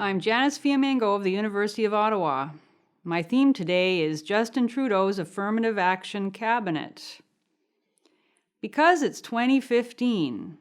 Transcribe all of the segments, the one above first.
I'm Janice Fiamengo of the University of Ottawa. My theme today is Justin Trudeau's Affirmative Action Cabinet. Because it's 2015,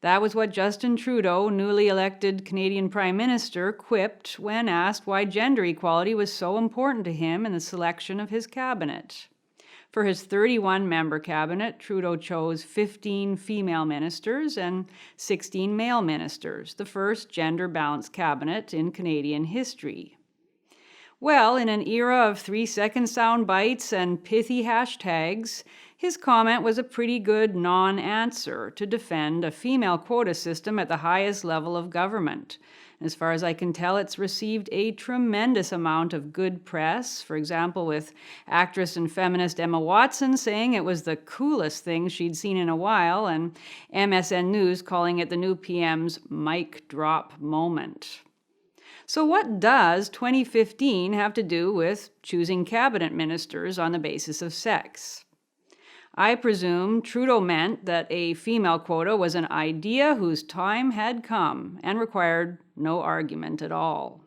that was what Justin Trudeau, newly elected Canadian Prime Minister, quipped when asked why gender equality was so important to him in the selection of his cabinet. For his 31-member cabinet, Trudeau chose 15 female ministers and 16 male ministers, the first gender-balanced cabinet in Canadian history. Well, in an era of 3-second sound bites and pithy hashtags, his comment was a pretty good non-answer to defend a female quota system at the highest level of government. As far as I can tell, it's received a tremendous amount of good press, for example, with actress and feminist Emma Watson saying it was the coolest thing she'd seen in a while, and MSN News calling it the new PM's mic drop moment. So what does 2015 have to do with choosing cabinet ministers on the basis of sex? I presume Trudeau meant that a female quota was an idea whose time had come and required no argument at all.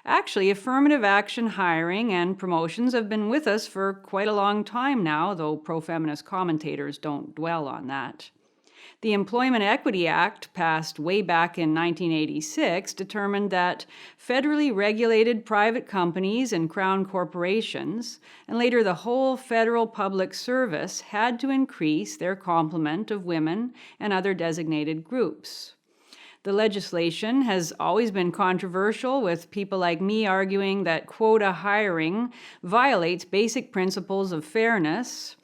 Actually, affirmative action hiring and promotions have been with us for quite a long time now, though pro-feminist commentators don't dwell on that. The Employment Equity Act, passed way back in 1986, determined that federally regulated private companies and crown corporations, and later the whole federal public service, had to increase their complement of women and other designated groups. The legislation has always been controversial, with people like me arguing that quota hiring violates basic principles of fairness,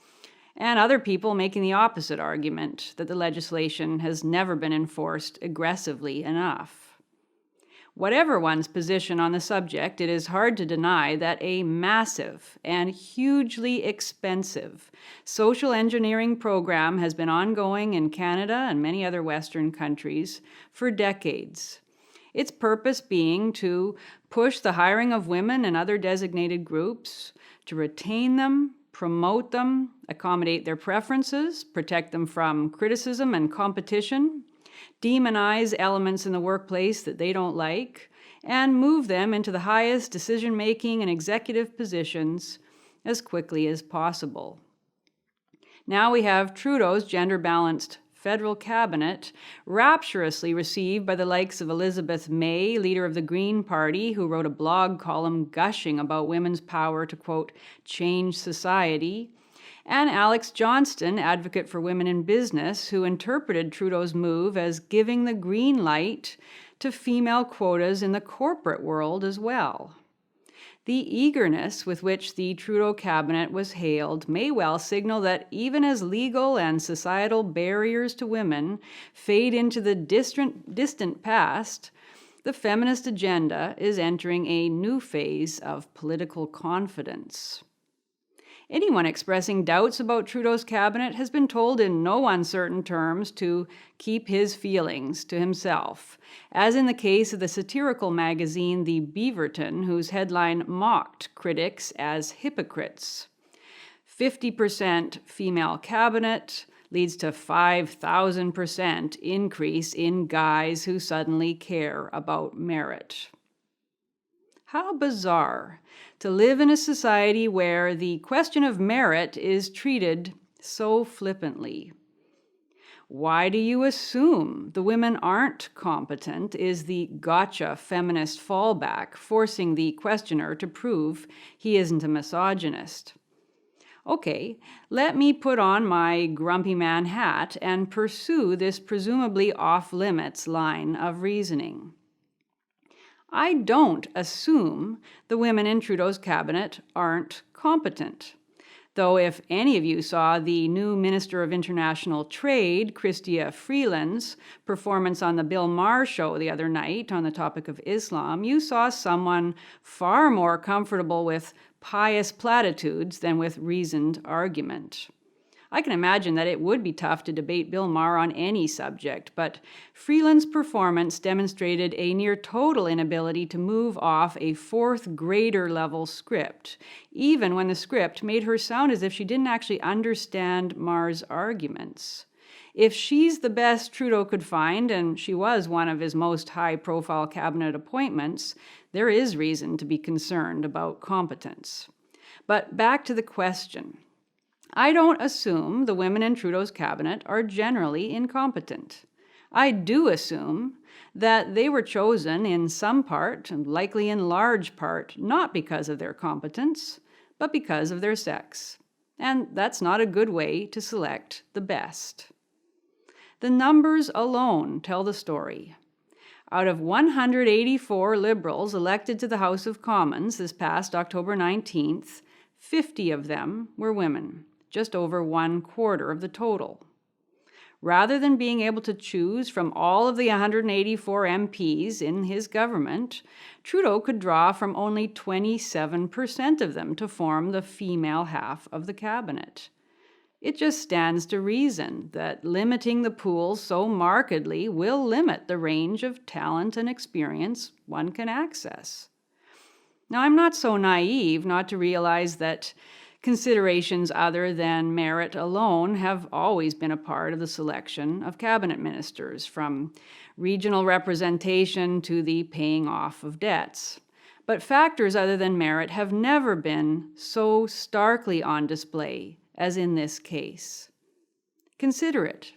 and other people making the opposite argument, that the legislation has never been enforced aggressively enough. Whatever one's position on the subject, it is hard to deny that a massive and hugely expensive social engineering program has been ongoing in Canada and many other Western countries for decades. Its purpose being to push the hiring of women and other designated groups, to retain them, promote them, accommodate their preferences, protect them from criticism and competition, demonize elements in the workplace that they don't like, and move them into the highest decision-making and executive positions as quickly as possible. Now we have Trudeau's gender-balanced federal cabinet, rapturously received by the likes of Elizabeth May, leader of the Green Party, who wrote a blog column gushing about women's power to, quote, change society, and Alex Johnston, advocate for women in business, who interpreted Trudeau's move as giving the green light to female quotas in the corporate world as well. The eagerness with which the Trudeau cabinet was hailed may well signal that even as legal and societal barriers to women fade into the distant past, the feminist agenda is entering a new phase of political confidence. Anyone expressing doubts about Trudeau's cabinet has been told in no uncertain terms to keep his feelings to himself, as in the case of the satirical magazine The Beaverton, whose headline mocked critics as hypocrites. 50% female cabinet leads to 5,000% increase in guys who suddenly care about merit. How bizarre to live in a society where the question of merit is treated so flippantly. Why do you assume the women aren't competent is the gotcha feminist fallback, forcing the questioner to prove he isn't a misogynist. Okay, let me put on my grumpy man hat and pursue this presumably off-limits line of reasoning. I don't assume the women in Trudeau's cabinet aren't competent. Though if any of you saw the new Minister of International Trade, Chrystia Freeland's performance on the Bill Maher show the other night on the topic of Islam, you saw someone far more comfortable with pious platitudes than with reasoned argument. I can imagine that it would be tough to debate Bill Maher on any subject, but Freeland's performance demonstrated a near total inability to move off a fourth grader level script, even when the script made her sound as if she didn't actually understand Maher's arguments. If she's the best Trudeau could find, and she was one of his most high-profile cabinet appointments, there is reason to be concerned about competence. But back to the question. I don't assume the women in Trudeau's cabinet are generally incompetent. I do assume that they were chosen in some part, and likely in large part, not because of their competence, but because of their sex. And that's not a good way to select the best. The numbers alone tell the story. Out of 184 Liberals elected to the House of Commons this past October 19th, 50 of them were women, just over 1/4 of the total. Rather than being able to choose from all of the 184 MPs in his government, Trudeau could draw from only 27% of them to form the female half of the cabinet. It just stands to reason that limiting the pool so markedly will limit the range of talent and experience one can access. Now, I'm not so naive not to realize that considerations other than merit alone have always been a part of the selection of cabinet ministers, from regional representation to the paying off of debts. But factors other than merit have never been so starkly on display as in this case. Consider it.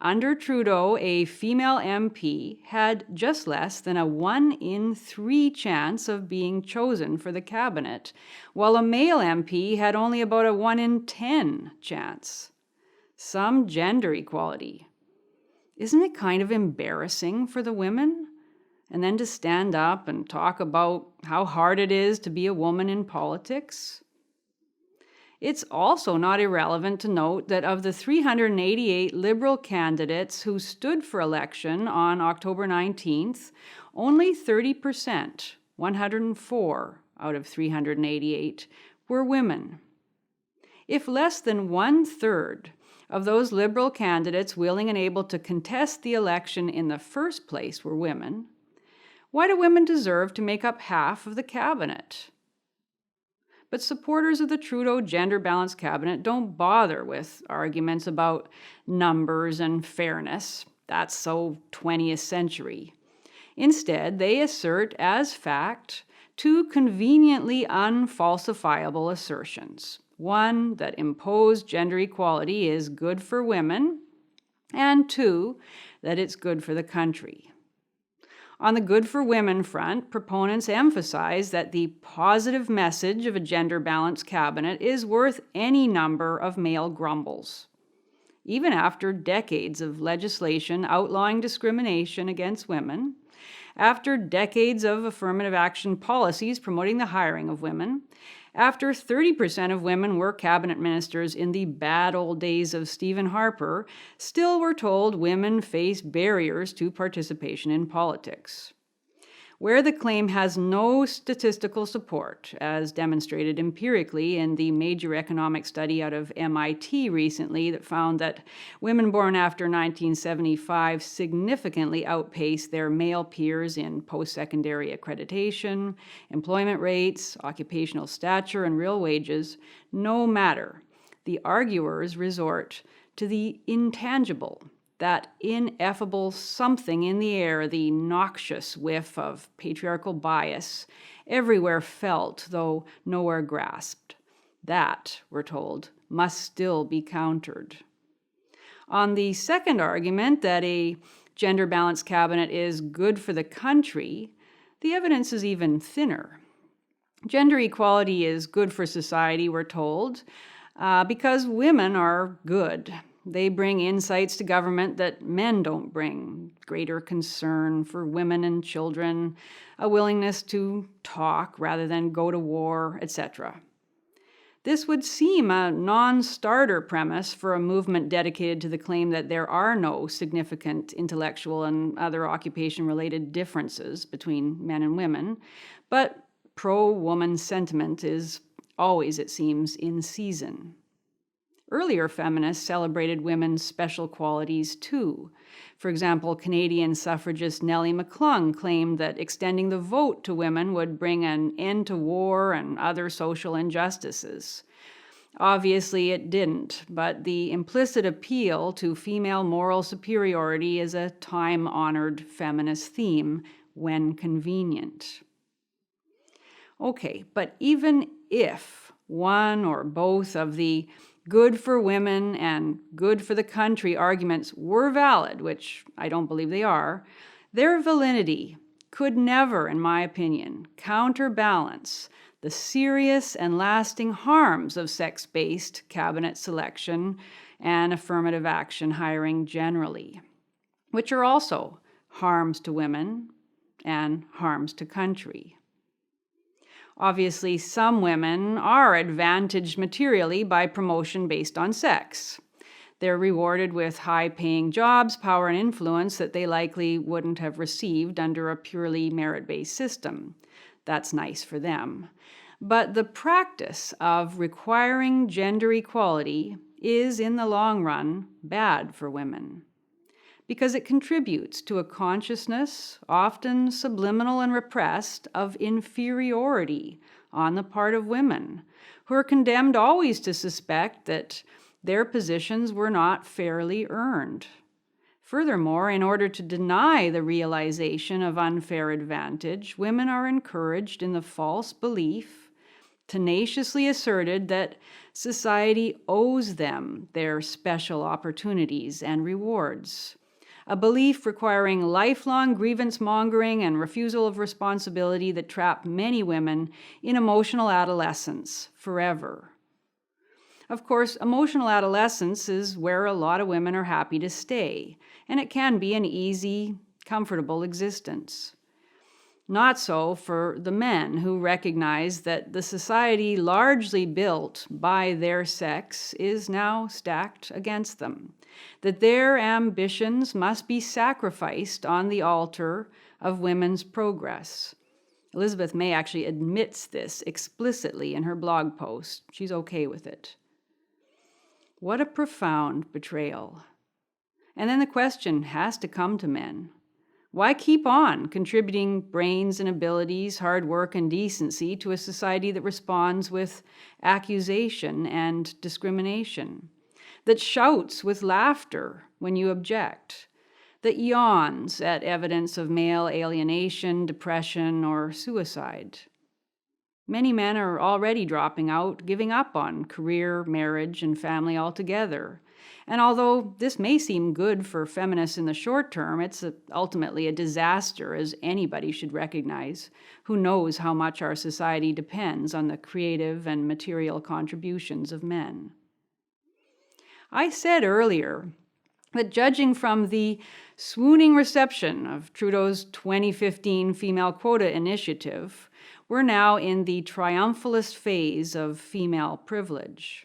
Under Trudeau, a female MP had just less than a 1 in 3 chance of being chosen for the cabinet, while a male MP had only about a 1 in 10 chance. Some gender equality. Isn't it kind of embarrassing for the women? And then to stand up and talk about how hard it is to be a woman in politics? It's also not irrelevant to note that of the 388 Liberal candidates who stood for election on October 19th, only 30%, 104 out of 388, were women. If less than 1/3 of those Liberal candidates willing and able to contest the election in the first place were women, why do women deserve to make up half of the cabinet? But supporters of the Trudeau gender-balanced cabinet don't bother with arguments about numbers and fairness. That's so 20th century. Instead, they assert as fact 2 conveniently unfalsifiable assertions. One, that imposed gender equality is good for women, and 2, that it's good for the country. On the good for women front, proponents emphasize that the positive message of a gender-balanced cabinet is worth any number of male grumbles. Even after decades of legislation outlawing discrimination against women, after decades of affirmative action policies promoting the hiring of women, after 30% of women were cabinet ministers in the bad old days of Stephen Harper, still we're told women face barriers to participation in politics. Where the claim has no statistical support, as demonstrated empirically in the major economic study out of MIT recently that found that women born after 1975 significantly outpace their male peers in post-secondary accreditation, employment rates, occupational stature, and real wages, no matter, the arguers resort to the intangible, that ineffable something in the air, the noxious whiff of patriarchal bias, everywhere felt, though nowhere grasped. That, we're told, must still be countered. On the second argument, that a gender-balanced cabinet is good for the country, the evidence is even thinner. Gender equality is good for society, we're told, because women are good. They bring insights to government that men don't bring: greater concern for women and children, a willingness to talk rather than go to war, etc. This would seem a non-starter premise for a movement dedicated to the claim that there are no significant intellectual and other occupation-related differences between men and women, but pro-woman sentiment is always, it seems, in season. Earlier feminists celebrated women's special qualities too. For example, Canadian suffragist Nellie McClung claimed that extending the vote to women would bring an end to war and other social injustices. Obviously, it didn't, but the implicit appeal to female moral superiority is a time-honored feminist theme when convenient. Okay, but even if one or both of the good for women and good for the country arguments were valid, which I don't believe they are, their validity could never, in my opinion, counterbalance the serious and lasting harms of sex-based cabinet selection and affirmative action hiring generally, which are also harms to women and harms to country. Obviously, some women are advantaged materially by promotion based on sex. They're rewarded with high-paying jobs, power, and influence that they likely wouldn't have received under a purely merit-based system. That's nice for them. But the practice of requiring gender equality is, in the long run, bad for women, because it contributes to a consciousness, often subliminal and repressed, of inferiority on the part of women, who are condemned always to suspect that their positions were not fairly earned. Furthermore, in order to deny the realization of unfair advantage, women are encouraged in the false belief, tenaciously asserted, that society owes them their special opportunities and rewards. A belief requiring lifelong grievance mongering and refusal of responsibility that trap many women in emotional adolescence forever. Of course, emotional adolescence is where a lot of women are happy to stay, and it can be an easy, comfortable existence. Not so for the men who recognize that the society largely built by their sex is now stacked against them, that their ambitions must be sacrificed on the altar of women's progress. Elizabeth May actually admits this explicitly in her blog post. She's okay with it. What a profound betrayal. And then the question has to come to men. Why keep on contributing brains and abilities, hard work and decency to a society that responds with accusation and discrimination, that shouts with laughter when you object, that yawns at evidence of male alienation, depression, or suicide? Many men are already dropping out, giving up on career, marriage, and family altogether. And although this may seem good for feminists in the short term, it's ultimately a disaster, as anybody should recognize who knows how much our society depends on the creative and material contributions of men. I said earlier that judging from the swooning reception of Trudeau's 2015 female quota initiative, we're now in the triumphalist phase of female privilege.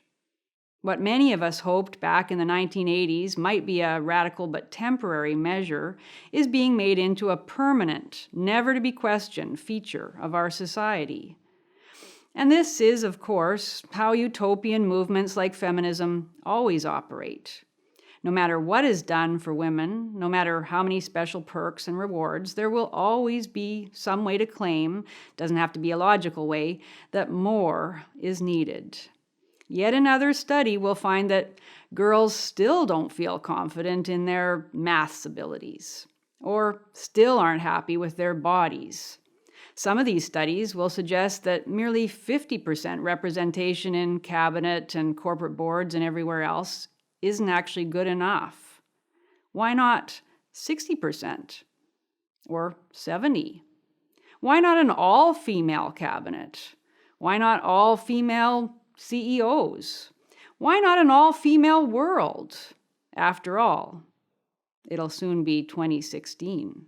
What many of us hoped back in the 1980s might be a radical but temporary measure is being made into a permanent, never-to-be-questioned feature of our society. And this is, of course, how utopian movements like feminism always operate. No matter what is done for women, no matter how many special perks and rewards, there will always be some way to claim, doesn't have to be a logical way, that more is needed. Yet another study will find that girls still don't feel confident in their maths abilities, or still aren't happy with their bodies. Some of these studies will suggest that merely 50% representation in cabinet and corporate boards and everywhere else isn't actually good enough. Why not 60% or 70%? Why not an all-female cabinet? Why not all-female CEOs? Why not an all-female world? After all, it'll soon be 2016.